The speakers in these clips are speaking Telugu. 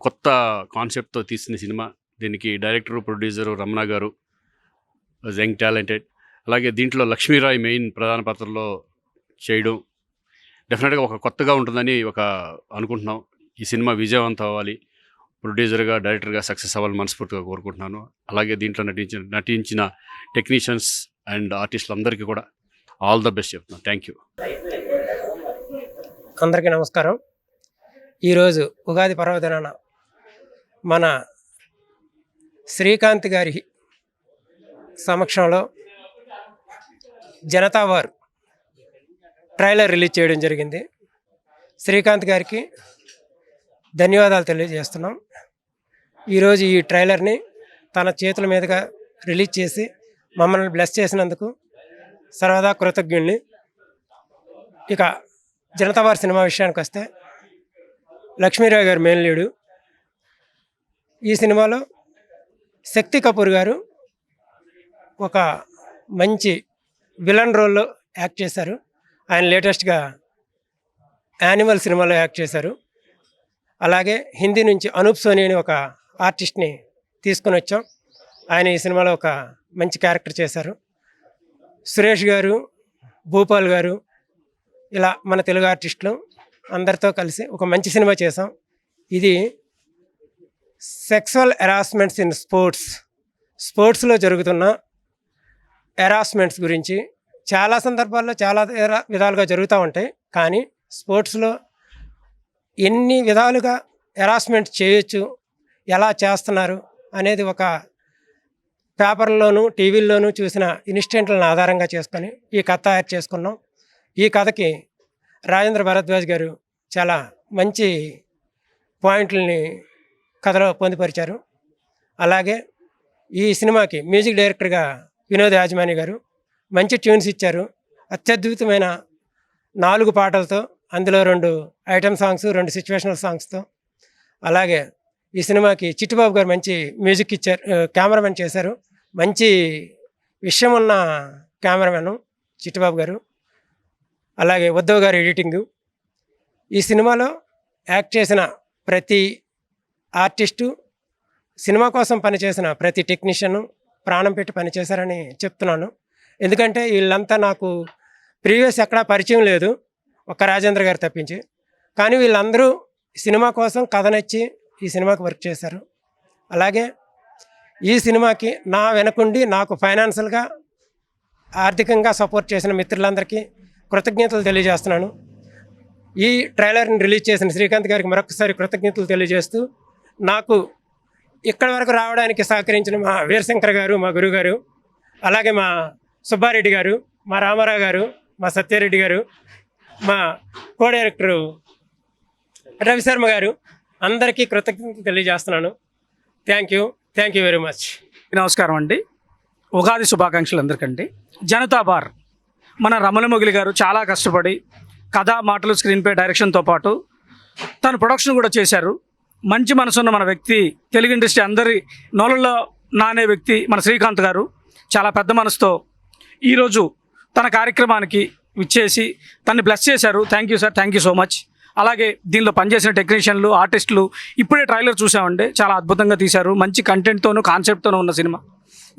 కొత్త కాన్సెప్ట్తో తీసిన సినిమా. దీనికి డైరెక్టర్, ప్రొడ్యూసరు రమణ గారు, యంగ్ టాలెంటెడ్. అలాగే దీంట్లో లక్ష్మీరాయ్ మెయిన్ ప్రధాన పాత్రలో చేయడం డెఫినెట్గా ఒక కొత్తగా ఉంటుందని అనుకుంటున్నాం. ఈ సినిమా విజయవంతం అవ్వాలి, ప్రొడ్యూసర్గా, డైరెక్టర్గా సక్సెస్ అవ్వాలని మనస్ఫూర్తిగా కోరుకుంటున్నాను. అలాగే దీంట్లో నటించిన టెక్నీషియన్స్ అండ్ ఆర్టిస్టులు అందరికీ కూడా ఆల్ ద బెస్ట్ చెప్తున్నాను. Thank you. అందరికీ నమస్కారం. ఈరోజు ఉగాది పర్వదినాన మన శ్రీకాంత్ గారి సమక్షంలో జనతా వార్ ట్రైలర్ రిలీజ్ చేయడం జరిగింది. శ్రీకాంత్ గారికి ధన్యవాదాలు తెలియజేస్తున్నాం. ఈరోజు ఈ ట్రైలర్ని తన చేతుల మీదుగా రిలీజ్ చేసి మమ్మల్ని బ్లెస్ చేసినందుకు సర్వదా కృతజ్ఞుల్ని. ఇక జనతా వార్ సినిమా విషయానికి వస్తే, లక్ష్మీరావు గారు మెయిన్ లీడు. ఈ సినిమాలో శక్తి కపూర్ గారు ఒక మంచి విలన్ రోల్లో యాక్ట్ చేశారు. ఆయన లేటెస్ట్గా యానిమల్ సినిమాలో యాక్ట్ చేశారు. అలాగే హిందీ నుంచి అనూప్ సోనీ అని ఒక ఆర్టిస్ట్ని తీసుకొని వచ్చాం. ఆయన ఈ సినిమాలో ఒక మంచి క్యారెక్టర్ చేశారు. సురేష్ గారు, భూపాల్ గారు, ఇలా మన తెలుగు ఆర్టిస్టులు అందరితో కలిసి ఒక మంచి సినిమా చేసాం. ఇది సెక్సువల్ హెరాస్మెంట్స్ ఇన్ స్పోర్ట్స్లో జరుగుతున్న హెరాస్మెంట్స్ గురించి చాలా సందర్భాల్లో చాలా విధాలుగా జరుగుతూ ఉంటాయి. కానీ స్పోర్ట్స్లో ఎన్ని విధాలుగా హెరాస్మెంట్ చేయొచ్చు, ఎలా చేస్తున్నారు అనేది ఒక పేపర్లోనూ టీవీల్లోనూ చూసిన ఇన్సిడెంట్లను ఆధారంగా చేసుకొని ఈ కథ తయారు చేసుకున్నాం. ఈ కథకి రాజేంద్ర భరద్వాజ్ గారు చాలా మంచి పాయింట్లని కథలో పొందుపరిచారు. అలాగే ఈ సినిమాకి మ్యూజిక్ డైరెక్టర్గా వినోద్ యాజమాని గారు మంచి ట్యూన్స్ ఇచ్చారు. అత్యద్భుతమైన 4 పాటలతో, అందులో 2 ఐటమ్ సాంగ్స్, 2 సిచ్యువేషనల్ సాంగ్స్తో. అలాగే ఈ సినిమాకి చిట్టుబాబు గారు మంచి మ్యూజిక్ ఇచ్చారు, కెమెరామెన్ చేశారు. మంచి విషయం ఉన్న కెమెరామెన్ చిట్టుబాబు గారు. అలాగే ఉద్ధవ్ గారు ఎడిటింగు. ఈ సినిమాలో యాక్ట్ చేసిన ప్రతి ఆర్టిస్టు, సినిమా కోసం పనిచేసిన ప్రతి టెక్నీషియను ప్రాణం పెట్టి పనిచేశారని చెప్తున్నాను. ఎందుకంటే వీళ్ళంతా నాకు ప్రీవియస్ ఎక్కడా పరిచయం లేదు, ఒక్క రాజేంద్ర గారు తప్పించి. కానీ వీళ్ళందరూ సినిమా కోసం కథ నచ్చి ఈ సినిమాకి వర్క్ చేశారు. అలాగే ఈ సినిమాకి నా వెనకుండి నాకు ఫైనాన్షియల్గా, ఆర్థికంగా సపోర్ట్ చేసిన మిత్రులందరికీ కృతజ్ఞతలు తెలియజేస్తున్నాను. ఈ ట్రైలర్ని రిలీజ్ చేసిన శ్రీకాంత్ గారికి మరొకసారి కృతజ్ఞతలు తెలియజేస్తూ, నాకు ఇక్కడి వరకు రావడానికి సహకరించిన మా వీరశంకర్ గారు, మా గురుగారు, అలాగే మా సుబ్బారెడ్డి గారు, మా రామారావు గారు, మా సత్యారెడ్డి గారు, మా కో డైరెక్టరు రవిశర్మ గారు, అందరికీ కృతజ్ఞతలు తెలియజేస్తున్నాను. Thank you very much. నమస్కారం అండి. ఉగాది శుభాకాంక్షలు అందరికండి. జనతా బార్ మన రమణ మొగిలి గారు చాలా కష్టపడి కథ, మాటలు, స్క్రీన్ ప్లే, డైరెక్షన్తో పాటు తను ప్రొడక్షన్ కూడా చేశారు. మంచి మనసున్న మన వ్యక్తి, తెలుగు ఇండస్ట్రీ అందరి నోళ్ళల్లో నానే వ్యక్తి మన శ్రీకాంత్ గారు చాలా పెద్ద మనసుతో ఈరోజు తన కార్యక్రమానికి విచ్చేసి తనని బ్లెస్ చేశారు. Thank you sir, thank you so much. అలాగే దీనిలో పనిచేసిన టెక్నీషియన్లు, ఆర్టిస్టులు, ఇప్పుడే ట్రైలర్ చూసామండి, చాలా అద్భుతంగా తీశారు. మంచి కంటెంట్తోనూ కాన్సెప్ట్తోనూ ఉన్న సినిమా.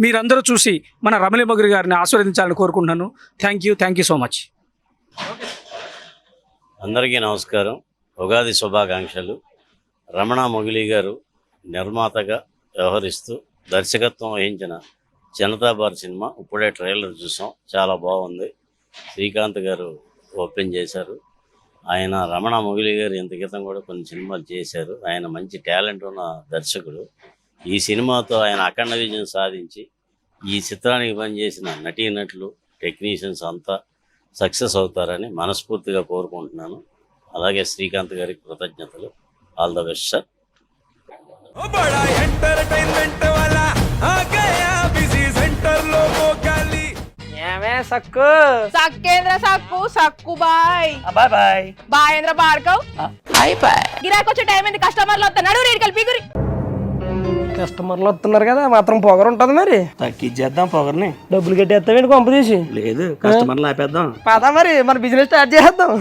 మీరందరూ చూసి మన రమణ మొగిలి గారిని ఆశీర్వదించాలని కోరుకుంటున్నాను. Thank you so much. అందరికీ నమస్కారం, ఉగాది శుభాకాంక్షలు. రమణ మొగిలి గారు నిర్మాతగా వ్యవహరిస్తూ దర్శకత్వం వహించిన జనతా బార్ సినిమా ఇప్పుడే ట్రైలర్ చూసాం, చాలా బాగుంది. శ్రీకాంత్ గారు ఓపెన్ చేశారు. ఆయన రమణ మొగిలి గారు ఇంత క్రితం కూడా కొన్ని సినిమాలు చేశారు. ఆయన మంచి టాలెంట్ ఉన్న దర్శకుడు. ఈ సినిమాతో ఆయన అఖండ విజయం సాధించి ఈ చిత్రానికి పనిచేసిన నటీనటులు, టెక్నీషియన్స్ అంతా సక్సెస్ అవుతారని మనస్ఫూర్తిగా కోరుకుంటున్నాను. అలాగే శ్రీకాంత్ గారికి కృతజ్ఞతలు. All the best sir. సక్కు సక్కేంద్ర సక్కు సక్కు బాయ్ బాయ్ బాయ్ బాయేంద్ర బార్కవ్ బాయ్ బాయ్. గిరాకొచ్చే టైం ఏంది, కస్టమర్లు వస్తున్నాడు, రేడికి వెళ్ళి పిగురి. కస్టమర్లు వస్తున్నారు కదా, మాత్రం పొగరు ఉంటుంది. మరి తగ్గించేద్దాం పొగర్ని. డబ్బులు కట్టేస్తావేంటి కొంప తీసి? లేదు, కస్టమర్లు ఆపేద్దాం. పదా మరి మన బిజినెస్ స్టార్ట్ చేద్దాం.